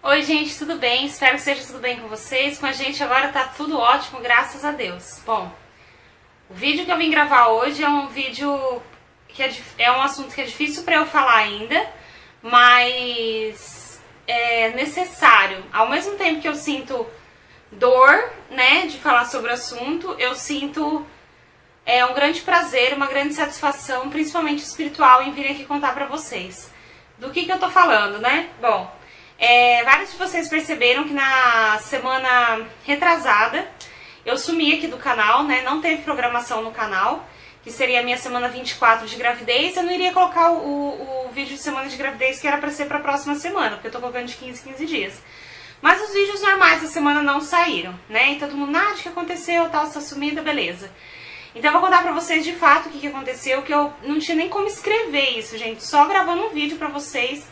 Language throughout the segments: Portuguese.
Oi gente, tudo bem? Espero que esteja tudo bem com vocês. Com a gente agora tá tudo ótimo, graças a Deus. Bom, o vídeo que eu vim gravar hoje é um vídeo que é um assunto que é difícil pra eu falar ainda, mas é necessário. Ao mesmo tempo que eu sinto dor, né, de falar sobre o assunto, eu sinto um grande prazer, uma grande satisfação, principalmente espiritual, em vir aqui contar pra vocês. Do que eu tô falando, né? Bom, vários de vocês perceberam que na semana retrasada eu sumi aqui do canal, né? Não teve programação no canal, que seria a minha semana 24 de gravidez. Eu não iria colocar o vídeo de semana de gravidez que era pra ser pra próxima semana, porque eu tô colocando de 15 em 15 dias. Mas os vídeos normais da semana não saíram, né? E todo mundo, Nath, o que aconteceu? Tal, você tá sumida, beleza. Então eu vou contar pra vocês de fato o que aconteceu, que eu não tinha nem como escrever isso, gente. Só gravando um vídeo pra vocês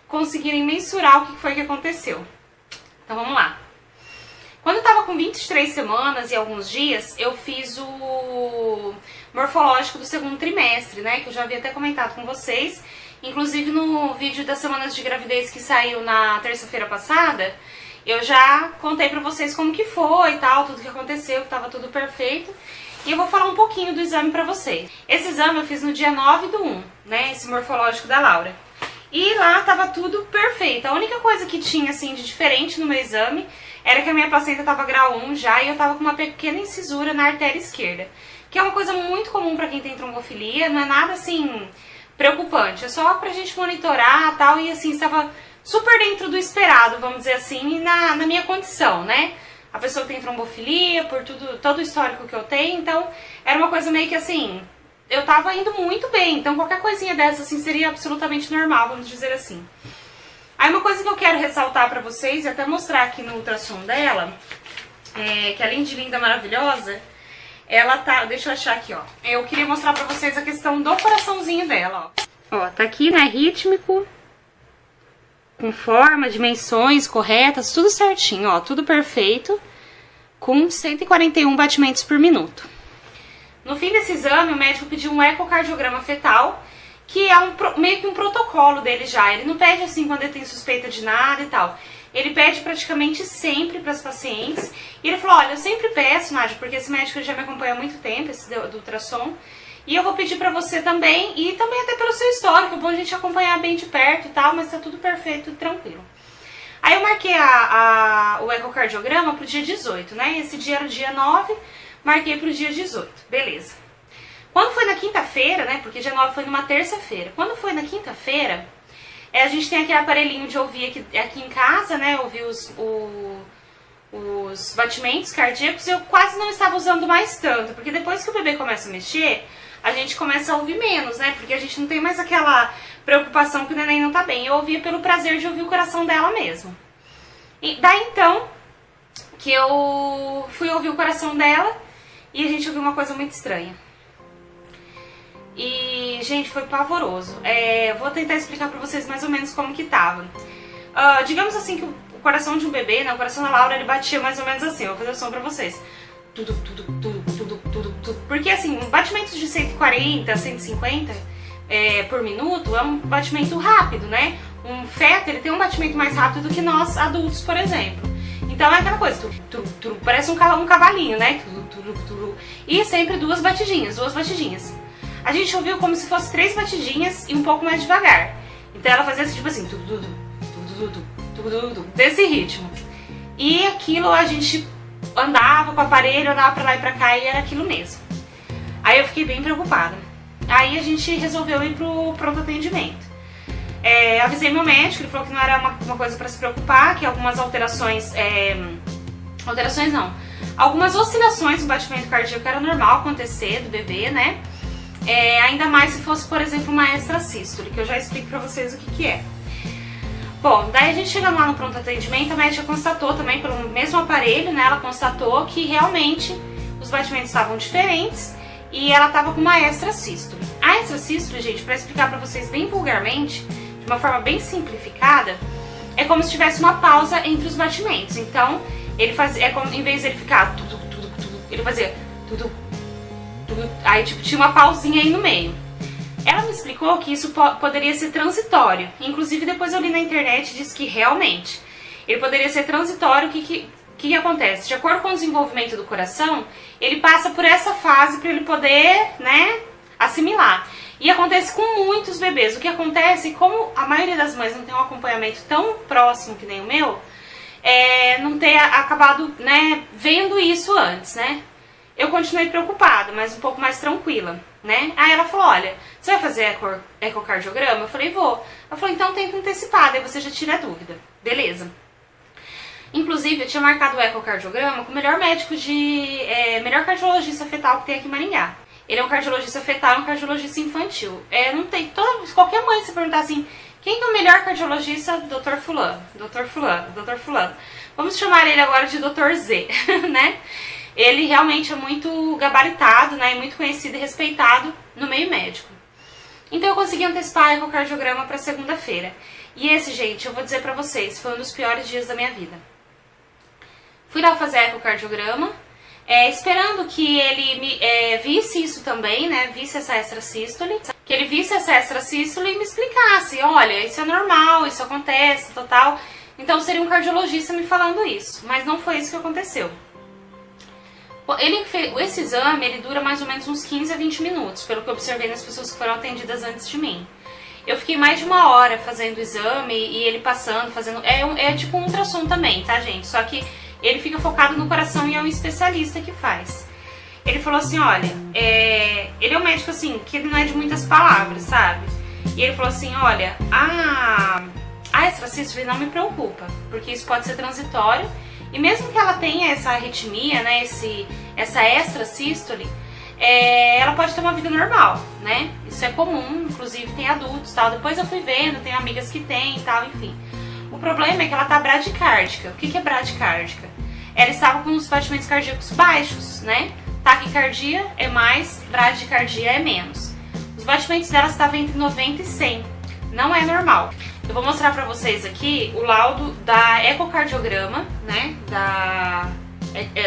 conseguirem mensurar o que foi que aconteceu. Então vamos lá. Quando eu tava com 23 semanas e alguns dias, eu fiz o morfológico do segundo trimestre, né? Que eu já havia até comentado com vocês. Inclusive no vídeo das semanas de gravidez que saiu na terça-feira passada, eu já contei pra vocês como que foi e tal, tudo que aconteceu, que tava tudo perfeito. E eu vou falar um pouquinho do exame pra vocês. Esse exame eu fiz no dia 9/1, né? Esse morfológico da Laura. E lá tava tudo perfeito. A única coisa que tinha, assim, de diferente no meu exame era que a minha placenta tava grau 1 já e eu tava com uma pequena incisura na artéria esquerda. Que é uma coisa muito comum pra quem tem trombofilia, não é nada, assim, preocupante. É só pra gente monitorar e tal, e assim, estava super dentro do esperado, vamos dizer assim, na minha condição, né? A pessoa tem trombofilia, por todo o histórico que eu tenho, então era uma coisa meio que assim, eu tava indo muito bem, então qualquer coisinha dessa assim seria absolutamente normal, vamos dizer assim. Aí uma coisa que eu quero ressaltar pra vocês e até mostrar aqui no ultrassom dela, que além de linda, maravilhosa, ela tá, deixa eu achar aqui, ó. Eu queria mostrar pra vocês a questão do coraçãozinho dela, ó. Ó, tá aqui, né, rítmico, com forma, dimensões corretas, tudo certinho, ó, tudo perfeito, com 141 batimentos por minuto. No fim desse exame, o médico pediu um ecocardiograma fetal, que é meio que um protocolo dele já. Ele não pede assim quando ele tem suspeita de nada e tal. Ele pede praticamente sempre para as pacientes. E ele falou, olha, eu sempre peço, Nádia, porque esse médico já me acompanha há muito tempo, esse do ultrassom. E eu vou pedir pra você também, e também até pelo seu histórico, é bom a gente acompanhar bem de perto e tal, mas tá tudo perfeito, tudo tranquilo. Aí eu marquei o ecocardiograma pro dia 18, né? Esse dia era o dia 9, marquei pro dia 18, beleza. Quando foi na quinta-feira, né? Porque dia 9 foi numa terça-feira. Quando foi na quinta-feira, a gente tem aquele aparelhinho de ouvir aqui em casa, né? Ouvir os batimentos cardíacos, eu quase não estava usando mais tanto, porque depois que o bebê começa a mexer, a gente começa a ouvir menos, né? Porque a gente não tem mais aquela preocupação que o neném não tá bem. Eu ouvia pelo prazer de ouvir o coração dela mesmo. E daí então, que eu fui ouvir o coração dela e a gente ouviu uma coisa muito estranha. E, gente, foi pavoroso. Vou tentar explicar pra vocês mais ou menos como que tava. Digamos assim que o coração de um bebê, né? O coração da Laura, ele batia mais ou menos assim. Eu vou fazer o som pra vocês. Tudo. Porque assim, batimentos de 140, 150 por minuto é um batimento rápido, né? Um feto, ele tem um batimento mais rápido do que nós adultos, por exemplo. Então é aquela coisa, parece um cavalinho, né? E sempre duas batidinhas. A gente ouviu como se fosse 3 batidinhas e um pouco mais devagar. Então ela fazia tipo assim, desse ritmo. E aquilo a gente andava com o aparelho, andava pra lá e pra cá e era aquilo mesmo. Aí eu fiquei bem preocupada. Aí a gente resolveu ir pro pronto atendimento. Avisei meu médico, ele falou que não era uma coisa pra se preocupar, que algumas algumas oscilações no batimento cardíaco era normal acontecer do bebê, né? Ainda mais se fosse, por exemplo, uma extrasístole, que eu já explico pra vocês o que é. Bom, daí a gente chegando lá no pronto atendimento, a médica constatou também, pelo mesmo aparelho, né, ela constatou que realmente os batimentos estavam diferentes e ela estava com uma extrasístole. A extrasístole, gente, pra explicar pra vocês bem vulgarmente, de uma forma bem simplificada, é como se tivesse uma pausa entre os batimentos. Então, ele fazia, em vez de ele ficar ele fazia aí tipo, tinha uma pausinha aí no meio. Ela me explicou que isso poderia ser transitório. Inclusive, depois eu li na internet e disse que realmente ele poderia ser transitório. O que acontece? De acordo com o desenvolvimento do coração, ele passa por essa fase para ele poder, né, assimilar. E acontece com muitos bebês. O que acontece, como a maioria das mães não tem um acompanhamento tão próximo que nem o meu, não ter acabado, né, vendo isso antes, né? Eu continuei preocupada, mas um pouco mais tranquila, né? Aí ela falou, olha, você vai fazer ecocardiograma? Eu falei, vou. Ela falou, então tenta antecipar, daí você já tira a dúvida. Beleza. Inclusive, eu tinha marcado o ecocardiograma com o melhor médico melhor cardiologista fetal que tem aqui em Maringá. Ele é um cardiologista fetal e um cardiologista infantil. Não tem qualquer mãe se perguntar assim, quem que é o melhor cardiologista? Dr. Fulano, Dr. Fulano, Dr. Fulano. Vamos chamar ele agora de Dr. Z, né? Ele realmente é muito gabaritado, né? E muito conhecido e respeitado no meio médico. Então eu consegui antecipar o ecocardiograma para segunda-feira. E esse, gente, eu vou dizer pra vocês, foi um dos piores dias da minha vida. Fui lá fazer ecocardiograma, esperando que ele visse isso também, né? Visse essa extrasístole. Que ele visse essa extrasístole e me explicasse, olha, isso é normal, isso acontece, total. Então seria um cardiologista me falando isso. Mas não foi isso que aconteceu. Esse exame, ele dura mais ou menos uns 15 a 20 minutos, pelo que eu observei nas pessoas que foram atendidas antes de mim. Eu fiquei mais de 1 hora fazendo o exame e ele passando, fazendo... É tipo um ultrassom também, tá, gente? Só que ele fica focado no coração e é um especialista que faz. Ele falou assim, olha, ele é um médico assim, que ele não é de muitas palavras, sabe? E ele falou assim, olha, a extrasístole não me preocupa, porque isso pode ser transitório. E mesmo que ela tenha essa arritmia, né, essa extrasístole, ela pode ter uma vida normal, né? Isso é comum, inclusive tem adultos e tal. Depois eu fui vendo, tem amigas que tem e tal, enfim. O problema é que ela tá bradicárdica. O que é bradicárdica? Ela estava com os batimentos cardíacos baixos, né? Taquicardia é mais, bradicardia é menos. Os batimentos dela estavam entre 90 e 100. Não é normal. Eu vou mostrar pra vocês aqui o laudo da ecocardiograma, né?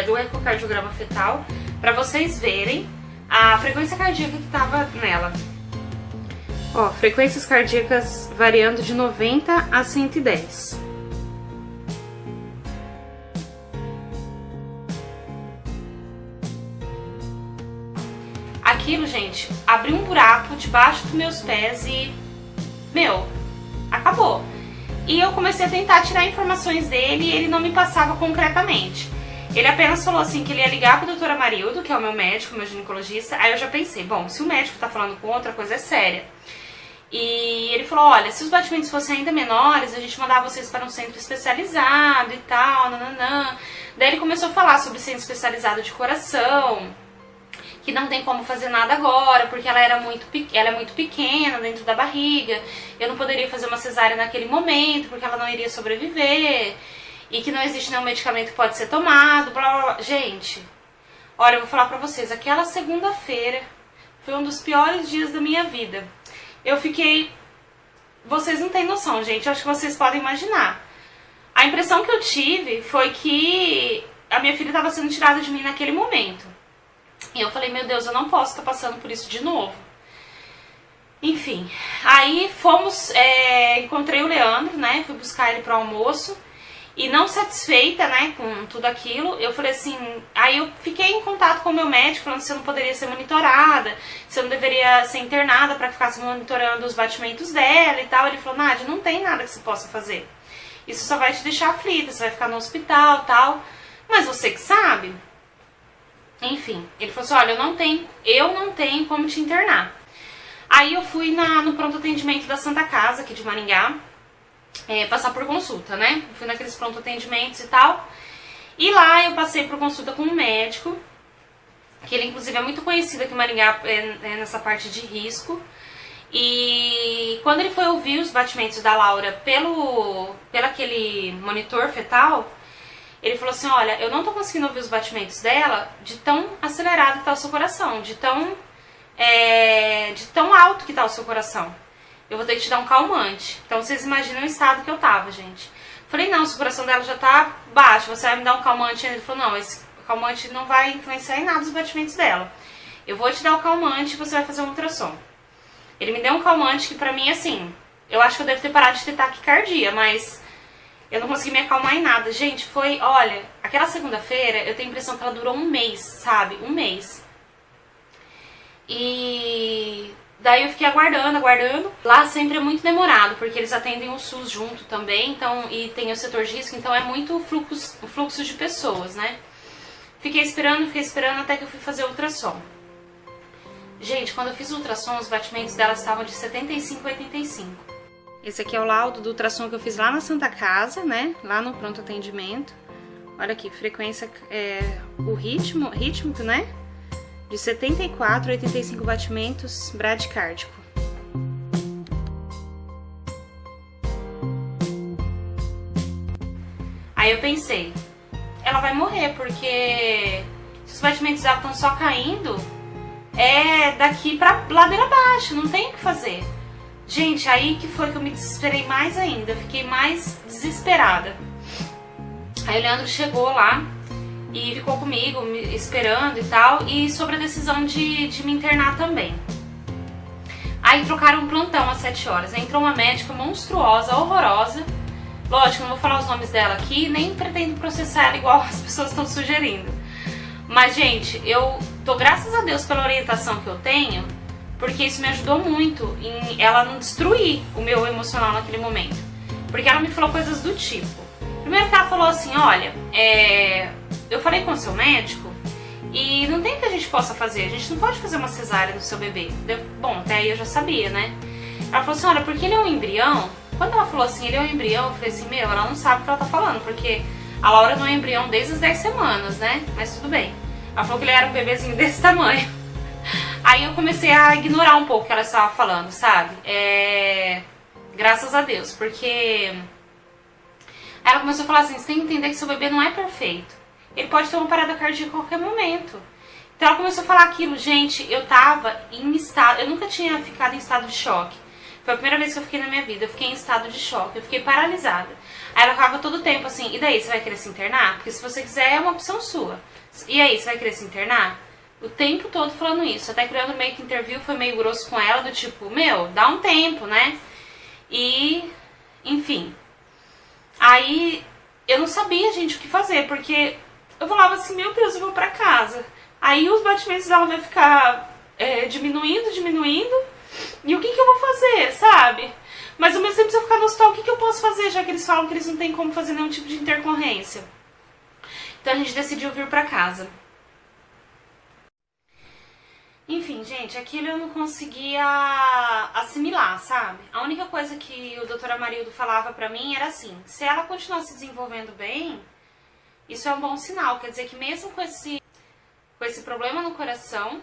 Do ecocardiograma fetal, pra vocês verem a frequência cardíaca que tava nela. Ó, frequências cardíacas variando de 90 a 110. Aquilo, gente, abriu um buraco debaixo dos meus pés e... acabou. E eu comecei a tentar tirar informações dele e ele não me passava concretamente. Ele apenas falou assim que ele ia ligar pro Dr. Amarildo, que é o meu médico, meu ginecologista. Aí eu já pensei, bom, se o médico tá falando com outra coisa, é séria. E ele falou, olha, se os batimentos fossem ainda menores, a gente mandava vocês para um centro especializado e tal, nananã. Daí ele começou a falar sobre centro especializado de coração, que não tem como fazer nada agora, porque ela é muito pequena dentro da barriga, eu não poderia fazer uma cesárea naquele momento, porque ela não iria sobreviver, e que não existe nenhum medicamento que pode ser tomado, blá blá blá. Gente, olha, eu vou falar pra vocês, aquela segunda-feira foi um dos piores dias da minha vida. Eu fiquei... Vocês não têm noção, gente, acho que vocês podem imaginar. A impressão que eu tive foi que a minha filha estava sendo tirada de mim naquele momento. E eu falei, meu Deus, eu não posso estar passando por isso de novo. Enfim, aí encontrei o Leandro, né, fui buscar ele pro almoço. E não satisfeita, né, com tudo aquilo, eu falei assim... Aí eu fiquei em contato com o meu médico, falando se eu não poderia ser monitorada, se eu não deveria ser internada pra ficar monitorando os batimentos dela e tal. Ele falou, Nádia, não tem nada que você possa fazer. Isso só vai te deixar aflita, você vai ficar no hospital e tal. Mas você que sabe... Enfim, ele falou assim, olha, eu não tenho como te internar. Aí eu fui no pronto atendimento da Santa Casa, aqui de Maringá, passar por consulta, né? Eu fui naqueles pronto atendimentos e tal. E lá eu passei por consulta com um médico, que ele inclusive é muito conhecido aqui em Maringá nessa parte de risco. E quando ele foi ouvir os batimentos da Laura pelo aquele monitor fetal... Ele falou assim, olha, eu não tô conseguindo ouvir os batimentos dela de tão acelerado que tá o seu coração, de tão alto que tá o seu coração. Eu vou ter que te dar um calmante. Então vocês imaginam o estado que eu tava, gente. Falei, não, se o coração dela já tá baixo, você vai me dar um calmante? Ele falou, não, esse calmante não vai influenciar em nada os batimentos dela. Eu vou te dar o calmante e você vai fazer um ultrassom. Ele me deu um calmante que pra mim, assim, eu acho que eu devo ter parado de ter taquicardia, mas eu não consegui me acalmar em nada. Gente, foi, olha, aquela segunda-feira eu tenho a impressão que ela durou um mês, sabe? Um mês. E daí eu fiquei aguardando. Lá sempre é muito demorado, porque eles atendem o SUS junto também, então, e tem o setor de risco, então é muito fluxo de pessoas, né? Fiquei esperando até que eu fui fazer o ultrassom. Gente, quando eu fiz o ultrassom, os batimentos dela estavam de 75 a 85. Esse aqui é o laudo do ultrassom que eu fiz lá na Santa Casa, né? Lá no pronto atendimento. Olha aqui, frequência, o rítmico, né? De 74 a 85 batimentos bradicárdico. Aí eu pensei, ela vai morrer, porque se os batimentos dela estão só caindo, é daqui pra ladeira abaixo, não tem o que fazer. Gente, aí que foi que eu me desesperei mais ainda, eu fiquei mais desesperada. Aí o Leandro chegou lá e ficou comigo, me esperando e tal, e sobre a decisão de me internar também. Aí trocaram um plantão às 7 horas, entrou uma médica monstruosa, horrorosa. Lógico, não vou falar os nomes dela aqui, nem pretendo processar ela igual as pessoas estão sugerindo. Mas, gente, eu tô, graças a Deus, pela orientação que eu tenho, porque isso me ajudou muito em ela não destruir o meu emocional naquele momento. Porque ela me falou coisas do tipo. Primeiro que ela falou assim, olha, eu falei com o seu médico e não tem o que a gente possa fazer, a gente não pode fazer uma cesárea no seu bebê. Bom, até aí eu já sabia, né? Ela falou assim, olha, porque ele é um embrião. Quando ela falou assim, ele é um embrião, eu falei assim, meu, ela não sabe o que ela tá falando, porque a Laura não é embrião desde as 10 semanas, né? Mas tudo bem. Ela falou que ele era um bebezinho desse tamanho. Aí eu comecei a ignorar um pouco o que ela estava falando, sabe? Graças a Deus, porque aí ela começou a falar assim, você tem que entender que seu bebê não é perfeito. Ele pode ter uma parada cardíaca a qualquer momento. Então ela começou a falar aquilo. Gente, eu tava em estado, eu nunca tinha ficado em estado de choque. Foi a primeira vez que eu fiquei na minha vida, eu fiquei em estado de choque, eu fiquei paralisada. Aí ela ficava todo o tempo assim, e daí, você vai querer se internar? Porque se você quiser, é uma opção sua. E aí, você vai querer se internar? O tempo todo falando isso. Até que o Leandro meio que interviu, foi meio grosso com ela, do tipo, meu, dá um tempo, né? E, enfim. Aí, eu não sabia, gente, o que fazer, porque eu falava assim, meu Deus, eu vou pra casa. Aí os batimentos dela vai ficar diminuindo. E o que eu vou fazer, sabe? Mas ao mesmo tempo, se eu ficar no hospital, o que eu posso fazer, já que eles falam que eles não têm como fazer nenhum tipo de intercorrência? Então a gente decidiu vir pra casa. Enfim, gente, aquilo eu não conseguia assimilar, sabe? A única coisa que o Dr. Amarildo falava pra mim era assim, se ela continuar se desenvolvendo bem, isso é um bom sinal. Quer dizer que mesmo com esse problema no coração,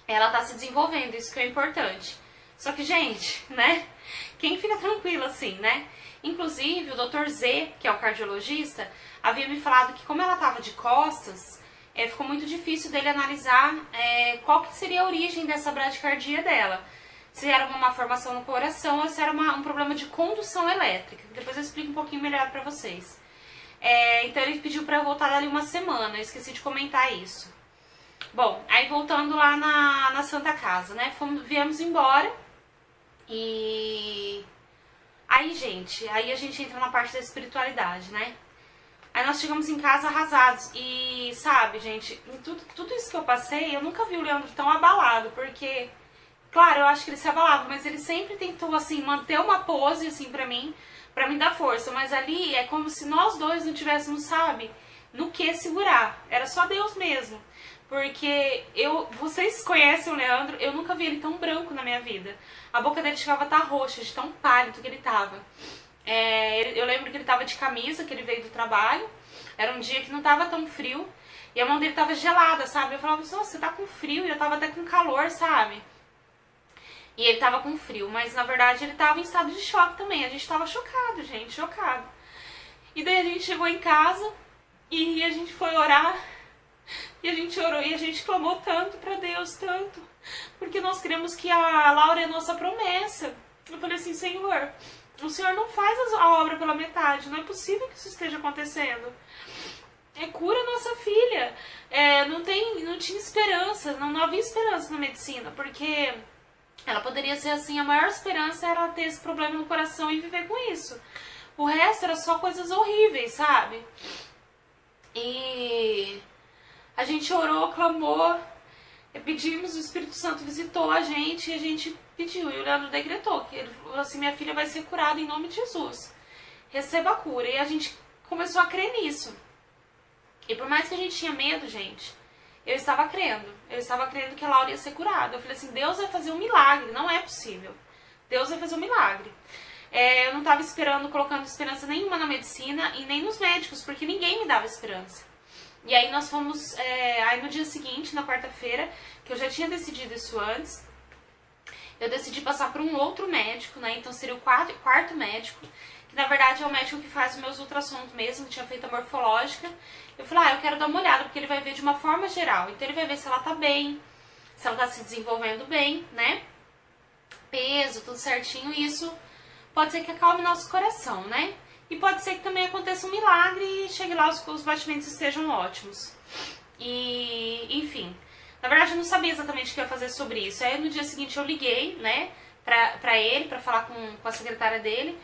ela tá se desenvolvendo, isso que é importante. Só que, gente, né? Quem fica tranquilo assim, né? Inclusive, o Dr. Z, que é o cardiologista, havia me falado que como ela tava de costas, ficou muito difícil dele analisar qual que seria a origem dessa bradicardia dela. Se era uma malformação no coração ou se era um problema de condução elétrica. Depois eu explico um pouquinho melhor pra vocês. Então ele pediu pra eu voltar dali uma semana, eu esqueci de comentar isso. Bom, aí voltando lá na Santa Casa, né? Viemos embora e aí, gente, aí a gente entra na parte da espiritualidade, né? Aí nós chegamos em casa arrasados e, sabe, gente, em tudo isso que eu passei, eu nunca vi o Leandro tão abalado, porque, claro, eu acho que ele se abalava, mas ele sempre tentou, assim, manter uma pose, assim, pra mim dar força, mas ali é como se nós dois não tivéssemos, sabe, no que segurar, era só Deus mesmo. Porque vocês conhecem o Leandro, eu nunca vi ele tão branco na minha vida. A boca dele chegava a estar roxa, de tão pálido que ele tava. Eu lembro que ele tava de camisa, que ele veio do trabalho. Era um dia que não tava tão frio. E a mão dele tava gelada, sabe? Eu falava, nossa, você tá com frio. E eu tava até com calor, sabe? E ele tava com frio. Mas, na verdade, ele tava em estado de choque também. A gente tava chocado, gente, chocado. E daí a gente chegou em casa e a gente foi orar. E a gente orou e a gente clamou tanto pra Deus, tanto. Porque nós cremos que a Laura é a nossa promessa. Eu falei assim, Senhor, o Senhor não faz a obra pela metade. Não é possível que isso esteja acontecendo. Cura nossa filha. Não tinha esperança, não havia esperança na medicina. Porque Ela poderia ser assim, a maior esperança era ela ter esse problema no coração e viver com isso. O resto era só coisas horríveis, sabe? E a gente orou, clamou, pedimos, o Espírito Santo visitou a gente e a gente pediu. E o Leandro decretou, que ele falou assim, minha filha vai ser curada em nome de Jesus. Receba a cura. E a gente começou a crer nisso. E por mais que a gente tinha medo, gente, eu estava crendo. Eu estava crendo que a Laura ia ser curada. Eu falei assim, Deus vai fazer um milagre, não é possível. Deus vai fazer um milagre. Eu não estava esperando, colocando esperança nenhuma na medicina e nem nos médicos, porque ninguém me dava esperança. E aí nós fomos, aí no dia seguinte, na quarta-feira, que eu já tinha decidido isso antes, eu decidi passar por um outro médico, né? Então seria o quarto médico, que na verdade é o médico que faz os meus ultrassons mesmo, que tinha feito a morfológica. Eu falei, eu quero dar uma olhada, porque ele vai ver de uma forma geral. Então ele vai ver se ela tá bem, se ela tá se desenvolvendo bem, né? Peso, tudo certinho, e isso pode ser que acalme nosso coração, né? E pode ser que também aconteça um milagre e chegue lá os batimentos estejam ótimos. E, enfim, na verdade eu não sabia exatamente o que eu ia fazer sobre isso. Aí no dia seguinte eu liguei, né, pra ele, pra falar com a secretária dele.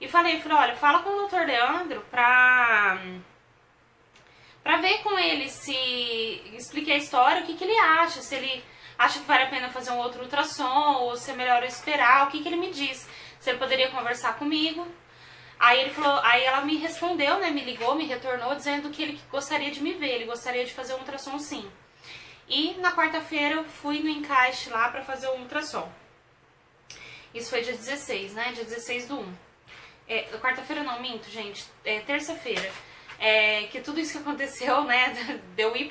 E falei, olha, fala com o Dr. Leandro pra ver com ele se... Expliquei a história, o que ele acha, se ele acha que vale a pena fazer um outro ultrassom, ou se é melhor eu esperar, o que ele me diz. Se ele poderia conversar comigo. Aí ele falou, aí ela me respondeu, né, me ligou, me retornou, dizendo que ele gostaria de me ver, ele gostaria de fazer um ultrassom sim. E na quarta-feira eu fui no encaixe lá pra fazer o ultrassom. Isso foi dia 16, né, dia 16/1. Quarta-feira não, minto, gente, terça-feira. Que tudo isso que aconteceu, né, de eu ir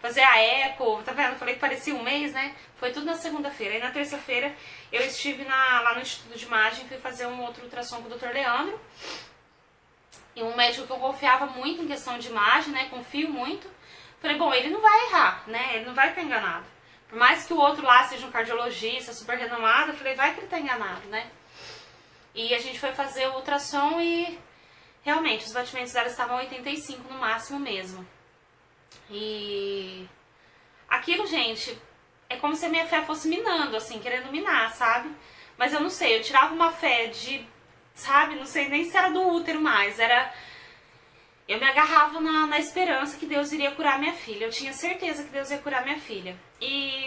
fazer a eco, tá vendo? Eu falei que parecia um mês, né? Foi tudo na segunda-feira. Aí na terça-feira eu estive lá no Instituto de Imagem, fui fazer um outro ultrassom com o Dr. Leandro. E um médico que eu confiava muito em questão de imagem, né? Confio muito. Falei, bom, ele não vai errar, né? Ele não vai estar enganado. Por mais que o outro lá seja um cardiologista super renomado, eu falei, vai que ele tá enganado, né? E a gente foi fazer o ultrassom e... realmente, os batimentos dela estavam 85 no máximo mesmo. E aquilo, gente, é como se a minha fé fosse minando, assim, querendo minar, sabe? Mas eu não sei, eu tirava uma fé de, sabe, não sei nem se era do útero mais, era... Eu me agarrava na esperança que Deus iria curar minha filha. Eu tinha certeza que Deus ia curar minha filha.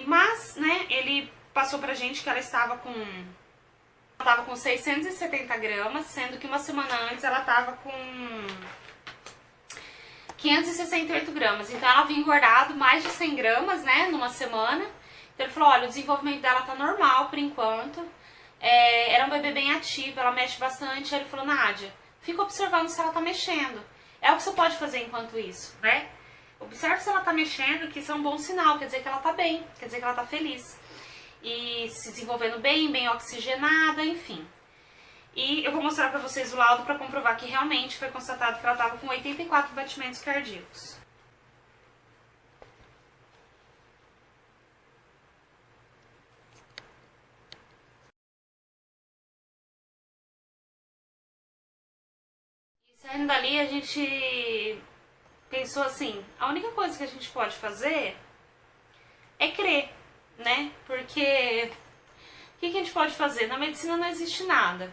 Mas, né, ele passou pra gente que ela estava com 670 gramas, sendo que uma semana antes ela estava com 568 gramas. Então ela havia engordado mais de 100 gramas, né, numa semana. Então ele falou, olha, o desenvolvimento dela tá normal por enquanto. Era um bebê bem ativo, ela mexe bastante. Aí ele falou, Nádia, fica observando se ela tá mexendo. É o que você pode fazer enquanto isso, né? Observe se ela tá mexendo, que isso é um bom sinal, quer dizer que ela tá bem, quer dizer que ela tá feliz. E se desenvolvendo bem, bem oxigenada, enfim. E eu vou mostrar pra vocês o laudo pra comprovar que realmente foi constatado que ela tava com 84 batimentos cardíacos. E saindo dali, a gente pensou assim, a única coisa que a gente pode fazer é crer, né? Porque o que a gente pode fazer? Na medicina não existe nada.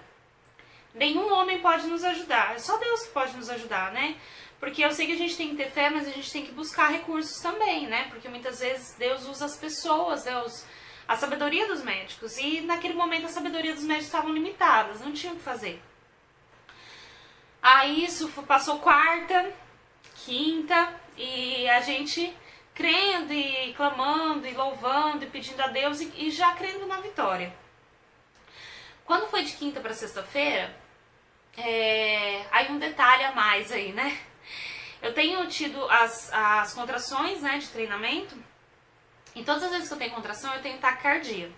Nenhum homem pode nos ajudar. É só Deus que pode nos ajudar, né? Porque eu sei que a gente tem que ter fé, mas a gente tem que buscar recursos também, né? Porque muitas vezes Deus usa as pessoas, a sabedoria dos médicos. E naquele momento a sabedoria dos médicos estavam limitadas, não tinham o que fazer. Aí isso passou quarta, quinta, e a gente crendo e clamando e louvando e pedindo a Deus e já crendo na vitória. Quando foi de quinta para sexta-feira, aí um detalhe a mais aí, né? Eu tenho tido as contrações, né, de treinamento, e todas as vezes que eu tenho contração eu tenho taquicardia.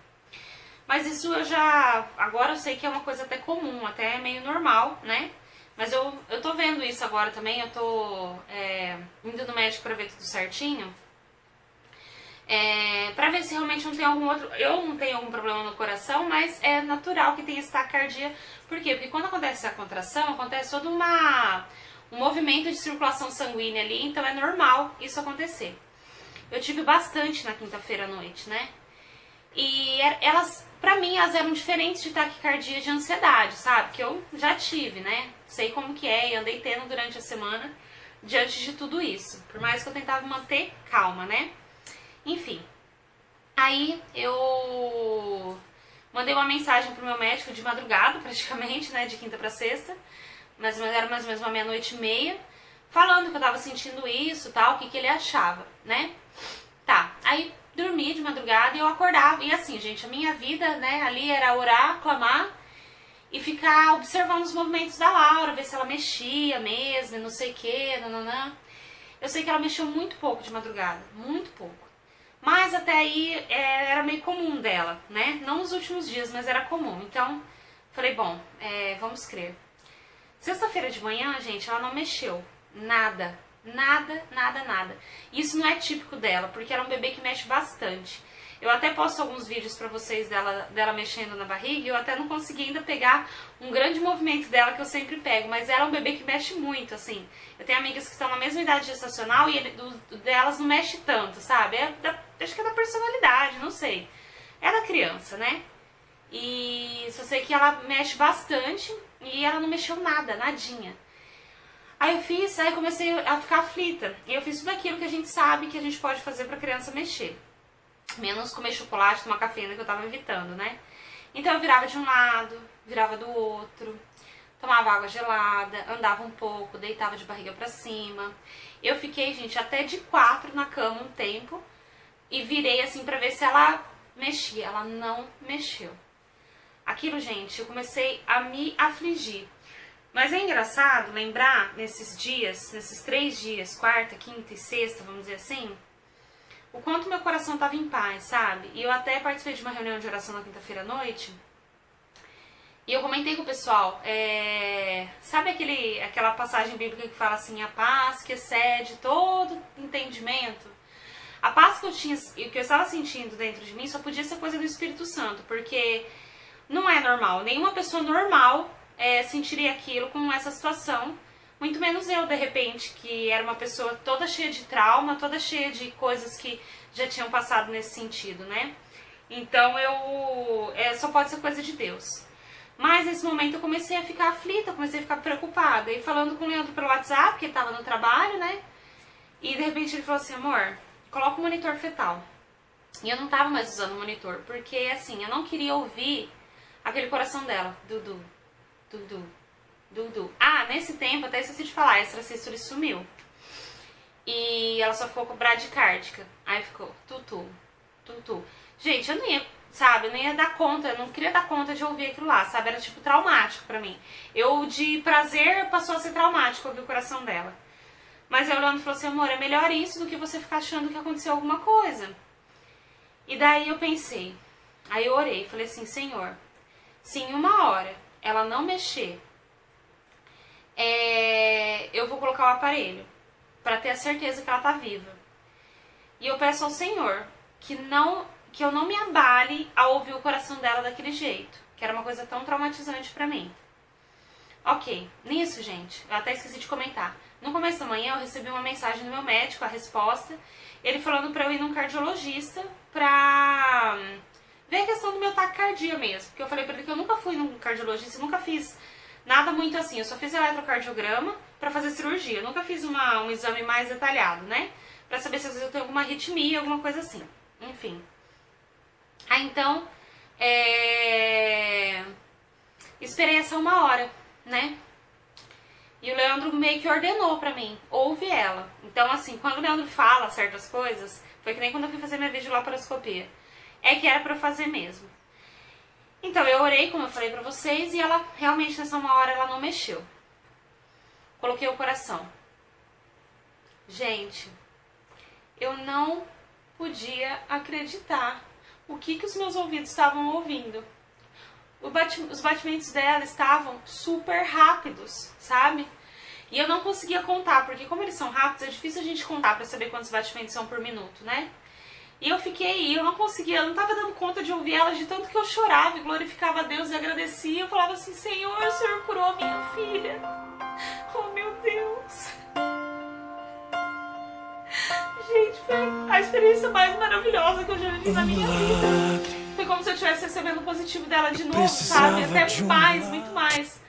Mas isso agora eu sei que é uma coisa até comum, até meio normal, né? Mas eu tô vendo isso agora também, eu tô indo no médico pra ver tudo certinho. Pra ver se realmente não tem eu não tenho algum problema no coração, mas é natural que tenha esse taquicardia. Por quê? Porque quando acontece a contração, acontece todo um movimento de circulação sanguínea ali, então é normal isso acontecer. Eu tive bastante na quinta-feira à noite, né? E elas, pra mim, elas eram diferentes de taquicardia e de ansiedade, sabe? Que eu já tive, né? Sei como que é e andei tendo durante a semana diante de tudo isso. Por mais que eu tentava manter calma, né? Enfim. Aí eu mandei uma mensagem pro meu médico de madrugada, praticamente, né? De quinta pra sexta. Mas era mais ou menos uma 00:30, falando que eu tava sentindo isso e tal, o que ele achava, né? Tá, aí dormi de madrugada e eu acordava. E assim, gente, a minha vida, né, ali era orar, clamar e ficar observando os movimentos da Laura, ver se ela mexia mesmo, não sei o que, nananã. Eu sei que ela mexeu muito pouco de madrugada, muito pouco. Mas até aí era meio comum dela, né? Não nos últimos dias, mas era comum. Então, falei, bom, vamos crer. Sexta-feira de manhã, gente, ela não mexeu. Nada. Nada, nada, nada. Isso não é típico dela, porque ela é um bebê que mexe bastante. Eu até posto alguns vídeos pra vocês dela mexendo na barriga e eu até não consegui ainda pegar um grande movimento dela que eu sempre pego, mas ela é um bebê que mexe muito, assim. Eu tenho amigas que estão na mesma idade gestacional e delas não mexe tanto, sabe? Acho que é da personalidade, não sei. É da criança, né? E só sei que ela mexe bastante e ela não mexeu nada, nadinha. Aí comecei a ficar aflita. E eu fiz tudo aquilo que a gente sabe que a gente pode fazer pra criança mexer. Menos comer chocolate, tomar cafeína, que eu tava evitando, né? Então eu virava de um lado, virava do outro, tomava água gelada, andava um pouco, deitava de barriga pra cima. Eu fiquei, gente, até de 4 na cama um tempo e virei assim pra ver se ela mexia. Ela não mexeu. Aquilo, gente, eu comecei a me afligir. Mas é engraçado lembrar nesses dias, nesses 3 dias, quarta, quinta e sexta, vamos dizer assim, o quanto meu coração estava em paz, sabe? E eu até participei de uma reunião de oração na quinta-feira à noite e eu comentei com o pessoal, sabe aquela passagem bíblica que fala assim, a paz que excede todo entendimento? A paz que eu estava sentindo dentro de mim só podia ser coisa do Espírito Santo, porque não é normal, nenhuma pessoa normal sentiria aquilo com essa situação, muito menos eu, de repente, que era uma pessoa toda cheia de trauma, toda cheia de coisas que já tinham passado nesse sentido, né? Então só pode ser coisa de Deus. Mas nesse momento eu comecei a ficar aflita, comecei a ficar preocupada, e falando com o Leandro pelo WhatsApp, porque ele tava no trabalho, né? E de repente ele falou assim, amor, coloca o monitor fetal. E eu não tava mais usando o monitor, porque assim, eu não queria ouvir aquele coração dela, Dudu, Dudu, Dudu. Ah, nesse tempo, até esqueci de falar, a extracístole sumiu. E ela só ficou com bradicárdica. Aí ficou tutu, tutu. Gente, eu não ia, sabe, eu não ia dar conta, eu não queria dar conta de ouvir aquilo lá, sabe? Era tipo traumático pra mim. De prazer, passou a ser traumático ouvir o coração dela. Mas aí o Leandro falou assim, amor, é melhor isso do que você ficar achando que aconteceu alguma coisa. E daí eu pensei, aí eu orei, falei assim, Senhor, se em 1 hora ela não mexer, eu vou colocar o aparelho para ter a certeza que ela tá viva. E eu peço ao Senhor que eu não me abale ao ouvir o coração dela daquele jeito, que era uma coisa tão traumatizante pra mim. Ok, nisso, gente, eu até esqueci de comentar. No começo da manhã eu recebi uma mensagem do meu médico, a resposta, ele falando pra eu ir num cardiologista pra ver a questão do meu taquicardia mesmo. Porque eu falei pra ele que eu nunca fui num cardiologista, nunca fiz nada muito assim. Eu só fiz eletrocardiograma pra fazer cirurgia. Eu nunca fiz um exame mais detalhado, né? Pra saber se às vezes eu tenho alguma arritmia, alguma coisa assim. Enfim. Aí então, esperei essa 1 hora, né? E o Leandro meio que ordenou pra mim, ouve ela. Então assim, quando o Leandro fala certas coisas, foi que nem quando eu fui fazer minha videolaparoscopia, é que era pra eu fazer mesmo. Então eu orei, como eu falei pra vocês, e ela realmente nessa 1 hora ela não mexeu. Coloquei o coração. Gente, eu não podia acreditar o que os meus ouvidos estavam ouvindo. Os batimentos dela estavam super rápidos, sabe? E eu não conseguia contar, porque como eles são rápidos, é difícil a gente contar pra saber quantos batimentos são por minuto, né? E eu não conseguia, eu não tava dando conta de ouvir ela, de tanto que eu chorava e glorificava a Deus e agradecia. Eu falava assim, Senhor, o Senhor curou a minha filha. Oh, meu Deus. Gente, foi a experiência mais maravilhosa que eu já vivi na minha vida. como se eu estivesse recebendo o positivo dela de novo, sabe? Até mais, muito mais.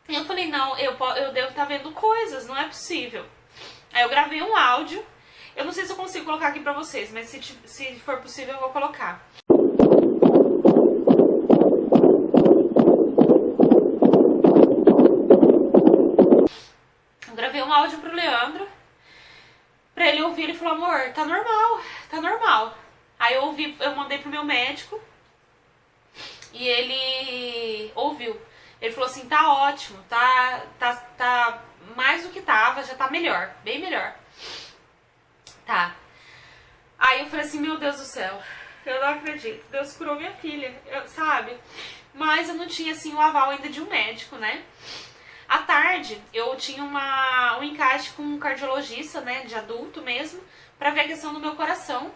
E eu falei, não, eu devo estar vendo coisas, não é possível. Aí eu gravei um áudio. Eu não sei se eu consigo colocar aqui pra vocês, mas se for possível eu vou colocar. Eu gravei um áudio pro Leandro, pra ele ouvir. Ele falou, amor, tá normal, tá normal. Aí eu mandei pro meu médico e ele ouviu. Ele falou assim, tá ótimo, tá mais do que tava, já tá melhor, bem melhor. Tá. Aí eu falei assim, meu Deus do céu, eu não acredito, Deus curou minha filha, sabe? Mas eu não tinha, assim, o aval ainda de um médico, né? À tarde, eu tinha um encaixe com um cardiologista, né, de adulto mesmo, pra ver a questão do meu coração,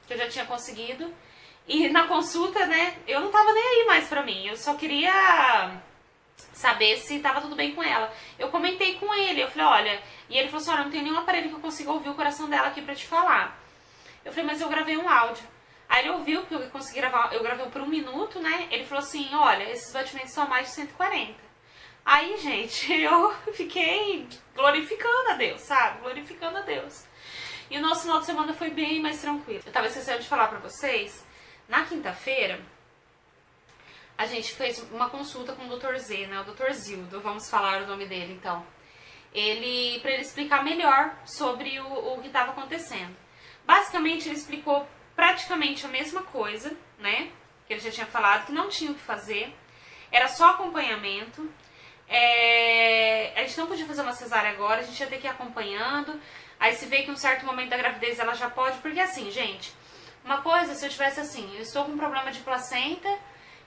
que eu já tinha conseguido. E na consulta, né, eu não tava nem aí mais pra mim, eu só queria saber se tava tudo bem com ela. Eu comentei com ele, eu falei, olha... E ele falou assim, olha, não tem nenhum aparelho que eu consiga ouvir o coração dela aqui pra te falar. Eu falei, mas eu gravei um áudio. Aí ele ouviu, porque eu consegui gravar, eu gravei por 1 minuto, né? Ele falou assim, olha, esses batimentos são mais de 140. Aí, gente, eu fiquei glorificando a Deus, sabe? Glorificando a Deus. E o nosso final de semana foi bem mais tranquilo. Eu tava esquecendo de falar pra vocês, na quinta-feira, a gente fez uma consulta com o Dr. Z, né? O Dr. Zildo, vamos falar o nome dele, então. Pra ele explicar melhor sobre o que estava acontecendo. Basicamente, ele explicou praticamente a mesma coisa, né? Que ele já tinha falado, que não tinha o que fazer. Era só acompanhamento. A gente não podia fazer uma cesárea agora, a gente ia ter que ir acompanhando. Aí se vê que em um certo momento da gravidez ela já pode, porque assim, gente, uma coisa, se eu tivesse assim, eu estou com um problema de placenta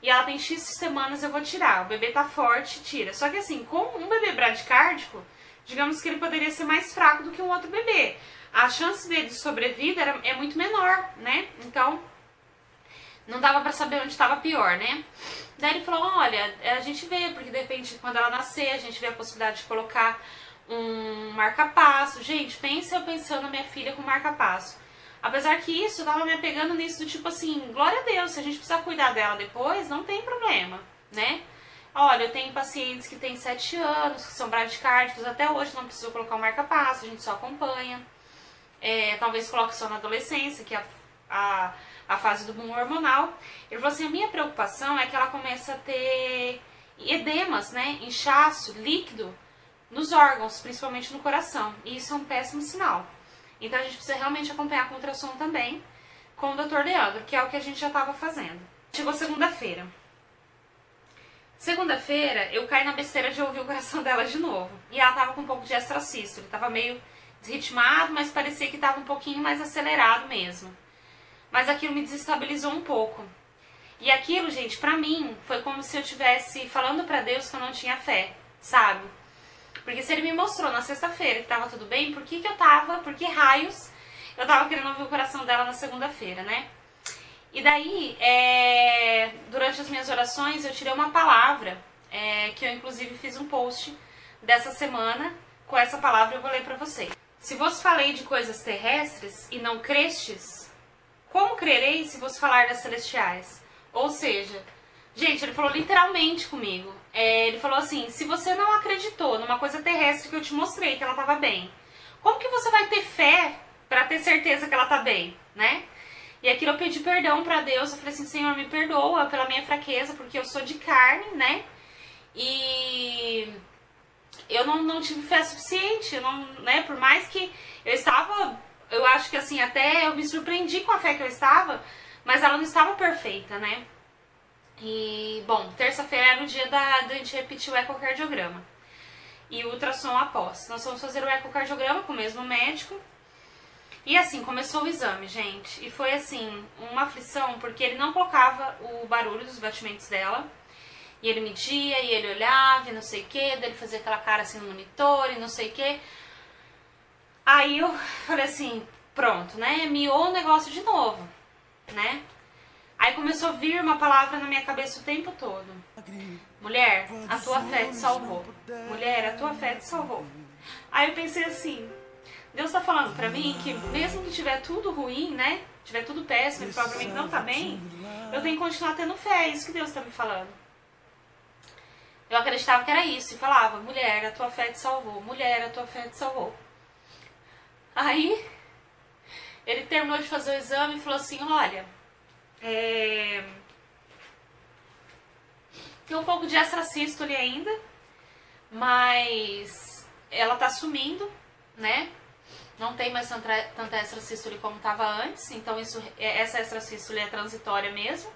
e ela tem X semanas, eu vou tirar. O bebê tá forte, tira. Só que assim, com um bebê bradicárdico, digamos que ele poderia ser mais fraco do que um outro bebê. A chance dele de sobrevida é muito menor, né? Então, não dava pra saber onde estava pior, né? Daí ele falou, olha, a gente vê, porque de repente, quando ela nascer, a gente vê a possibilidade de colocar um marca-passo. Gente, pensa eu pensando na minha filha com marca-passo. Apesar que isso, eu tava me apegando nisso do tipo assim, glória a Deus, se a gente precisar cuidar dela depois, não tem problema, né? Olha, eu tenho pacientes que têm 7 anos, que são bradicárdicos, até hoje não precisou colocar o marca-passo, a gente só acompanha. Talvez coloque só na adolescência, que é a fase do boom hormonal. Ele falou assim, a minha preocupação é que ela começa a ter edemas, né, inchaço, líquido, nos órgãos, principalmente no coração. E isso é um péssimo sinal. Então a gente precisa realmente acompanhar com ultrassom também, com o Dr. Leandro, que é o que a gente já estava fazendo. Chegou segunda-feira. Segunda-feira, eu caí na besteira de ouvir o coração dela de novo. E ela tava com um pouco de extracístole. Tava meio desritmado, mas parecia que tava um pouquinho mais acelerado mesmo. Mas aquilo me desestabilizou um pouco. E aquilo, gente, pra mim, foi como se eu estivesse falando pra Deus que eu não tinha fé, sabe? Porque se ele me mostrou na sexta-feira que tava tudo bem, por que raios eu tava querendo ouvir o coração dela na segunda-feira, né? E daí, durante as minhas orações, eu tirei uma palavra, que eu inclusive fiz um post dessa semana, com essa palavra eu vou ler pra vocês. Se vos falei de coisas terrestres e não crestes, como crereis se vos falar das celestiais? Ou seja, gente, ele falou literalmente comigo. Ele falou assim, se você não acreditou numa coisa terrestre que eu te mostrei que ela tava bem, como que você vai ter fé pra ter certeza que ela tá bem, né? E aquilo eu pedi perdão pra Deus, eu falei assim, Senhor, me perdoa pela minha fraqueza, porque eu sou de carne, né? E eu não tive fé suficiente, né? Por mais que eu acho que assim, até eu me surpreendi com a fé que eu estava, mas ela não estava perfeita, né? E, bom, terça-feira era o dia da gente repetir o ecocardiograma e o ultrassom após. Nós vamos fazer o ecocardiograma com o mesmo médico. E assim, começou o exame, gente, e foi assim, uma aflição, porque ele não colocava o barulho dos batimentos dela, e ele media, e ele olhava, e não sei o que, daí ele fazia aquela cara assim no monitor, e não sei o que. Aí eu falei assim, pronto, né, miou o negócio de novo, né. Aí começou a vir uma palavra na minha cabeça o tempo todo. Mulher, a tua fé te salvou. Mulher, a tua fé te salvou. Aí eu pensei assim, Deus tá falando pra mim que mesmo que tiver tudo ruim, né? Tiver tudo péssimo, ele fala pra mim que não tá bem, eu tenho que continuar tendo fé, é isso que Deus tá me falando. Eu acreditava que era isso, e falava, mulher, a tua fé te salvou, mulher, a tua fé te salvou. Aí, ele terminou de fazer o exame e falou assim, olha, tem um pouco de extrasístole ainda, mas ela tá sumindo, né? Não tem mais tanta extrasístole como estava antes, então essa extrasístole é transitória mesmo.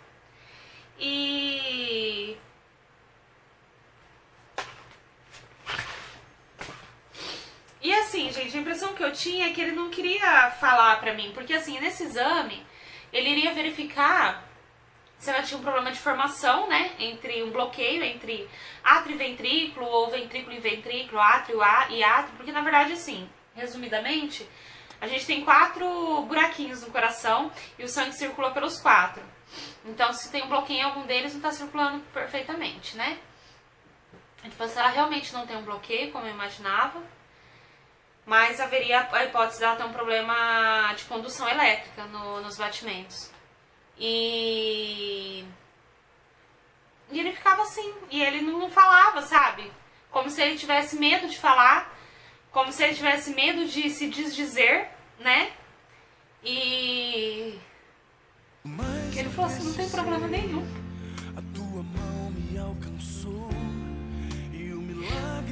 E assim, gente, a impressão que eu tinha é que ele não queria falar pra mim, porque assim, nesse exame, ele iria verificar se ela tinha um problema de formação, né, entre um bloqueio entre átrio e ventrículo, ou ventrículo e ventrículo, átrio e átrio, porque na verdade, assim, resumidamente, a gente tem 4 buraquinhos no coração e o sangue circula pelos 4. Então, se tem um bloqueio em algum deles, não está circulando perfeitamente, né? Então, se ela realmente não tem um bloqueio, como eu imaginava, mas haveria a hipótese dela ter um problema de condução elétrica nos batimentos. E ele ficava assim, e ele não falava, sabe? Como se ele tivesse medo de falar, como se ele tivesse medo de se desdizer, né? E ele falou assim, não tem problema nenhum.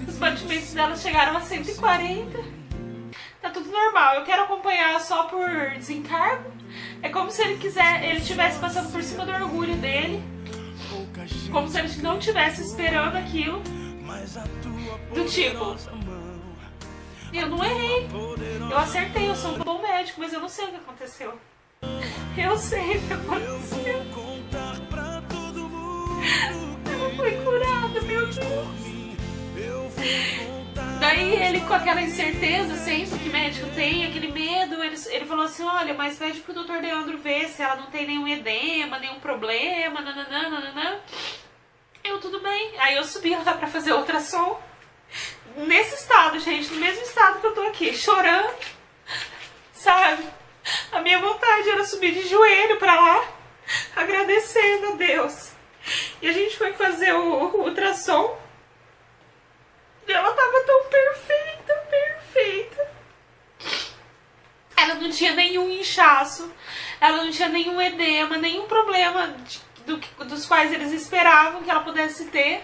Os batimentos dela chegaram a 140. Tá tudo normal, eu quero acompanhar só por desencargo. É como se ele estivesse passando por cima do orgulho dele. Como se ele não estivesse esperando aquilo. Do tipo, eu não errei, eu acertei, eu sou um bom médico, mas eu não sei o que aconteceu. Eu sei o que aconteceu. Eu não fui curada, meu Deus. Daí ele, com aquela incerteza sempre que médico tem, aquele medo, ele falou assim, olha, mas pede pro Dr. Leandro ver se ela não tem nenhum edema, nenhum problema, nananã. Eu, tudo bem. Aí eu subi lá pra fazer ultrassom. Nesse estado, gente, no mesmo estado que eu tô aqui, chorando, sabe? A minha vontade era subir de joelho pra lá, agradecendo a Deus. E a gente foi fazer o ultrassom. E ela tava tão perfeita, perfeita. Ela não tinha nenhum inchaço, ela não tinha nenhum edema, nenhum problema dos quais eles esperavam que ela pudesse ter.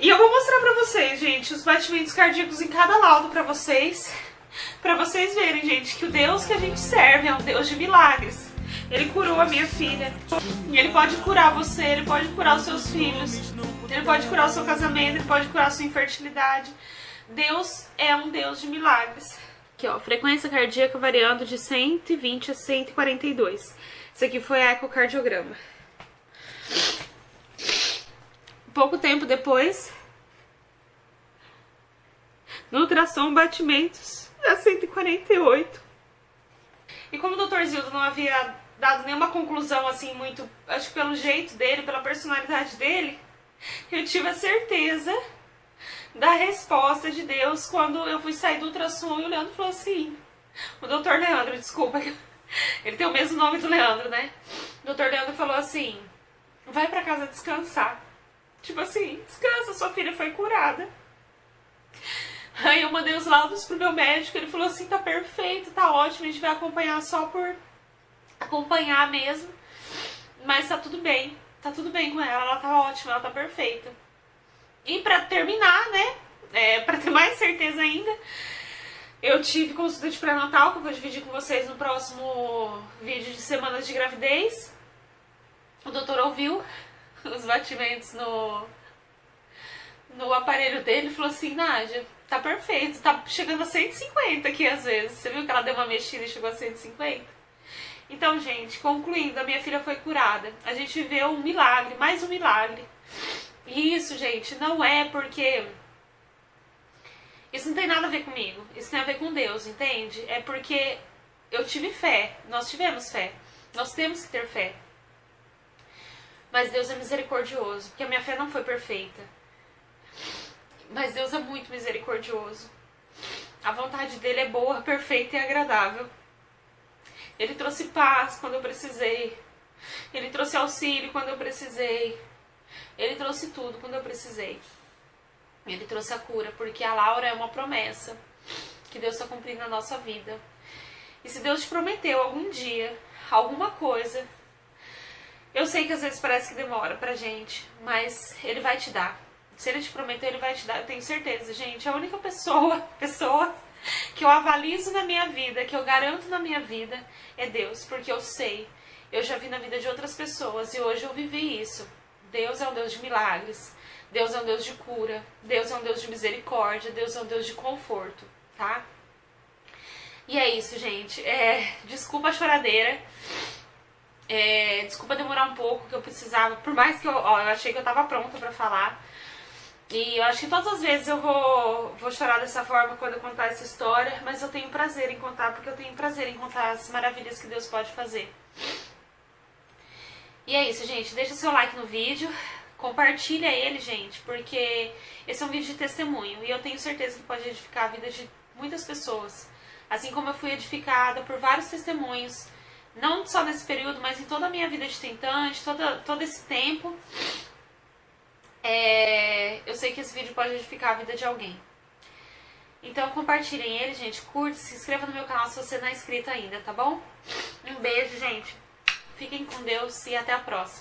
E eu vou mostrar pra vocês, gente, os batimentos cardíacos em cada laudo pra vocês verem, gente, que o Deus que a gente serve é um Deus de milagres. Ele curou a minha filha, e Ele pode curar você, Ele pode curar os seus filhos, Ele pode curar o seu casamento, Ele pode curar a sua infertilidade. Deus é um Deus de milagres. Aqui, ó, frequência cardíaca variando de 120 a 142. Isso aqui foi a ecocardiograma. Pouco tempo depois, no ultrassom, batimentos a 148. E como o Dr. Zildo não havia dado nenhuma conclusão assim muito, acho que pelo jeito dele, pela personalidade dele, eu tive a certeza da resposta de Deus quando eu fui sair do ultrassom e o Leandro falou assim, o Dr. Leandro, desculpa, ele tem o mesmo nome do Leandro, né? O Dr. Leandro falou assim, vai pra casa descansar. Tipo assim, descansa, sua filha foi curada. Aí eu mandei os laudos pro meu médico, ele falou assim, tá perfeito, tá ótimo, a gente vai acompanhar só por acompanhar mesmo, mas tá tudo bem com ela tá ótima, ela tá perfeita. E pra terminar, né, pra ter mais certeza ainda, eu tive consulta de pré-natal, que eu vou dividir com vocês no próximo vídeo de semanas de gravidez. O doutor ouviu os batimentos no aparelho dele e falou assim, Nádia, tá perfeito, tá chegando a 150 aqui às vezes. Você viu que ela deu uma mexida e chegou a 150? Então, gente, concluindo, a minha filha foi curada. A gente viveu um milagre, mais um milagre. E isso, gente, não é porque... Isso não tem nada a ver comigo, isso tem a ver com Deus, entende? É porque eu tive fé, nós tivemos fé, nós temos que ter fé. Mas Deus é misericordioso, porque a minha fé não foi perfeita. Mas Deus é muito misericordioso. A vontade dele é boa, perfeita e agradável. Ele trouxe paz quando eu precisei. Ele trouxe auxílio quando eu precisei. Ele trouxe tudo quando eu precisei. Ele trouxe a cura, porque a Laura é uma promessa que Deus está cumprindo na nossa vida. E se Deus te prometeu algum dia alguma coisa, eu sei que às vezes parece que demora pra gente, mas Ele vai te dar. Se Ele te prometeu, Ele vai te dar, eu tenho certeza, gente. A única pessoa que eu avalizo na minha vida, que eu garanto na minha vida, é Deus, porque eu sei. Eu já vi na vida de outras pessoas e hoje eu vivi isso. Deus é um Deus de milagres. Deus é um Deus de cura. Deus é um Deus de misericórdia. Deus é um Deus de conforto, tá? E é isso, gente. Desculpa a choradeira. Desculpa demorar um pouco, que eu precisava. Por mais que eu achei que eu tava pronta pra falar. E eu acho que todas as vezes eu vou chorar dessa forma quando eu contar essa história. Mas eu tenho prazer em contar, porque eu tenho prazer em contar as maravilhas que Deus pode fazer. E é isso, gente. Deixa seu like no vídeo. Compartilha ele, gente, porque esse é um vídeo de testemunho. E eu tenho certeza que pode edificar a vida de muitas pessoas. Assim como eu fui edificada por vários testemunhos. Não só nesse período, mas em toda a minha vida de tentante, todo esse tempo. Eu sei que esse vídeo pode edificar a vida de alguém. Então compartilhem ele, gente. Curte, se inscreva no meu canal se você não é inscrito ainda, tá bom? Um beijo, gente. Fiquem com Deus e até a próxima.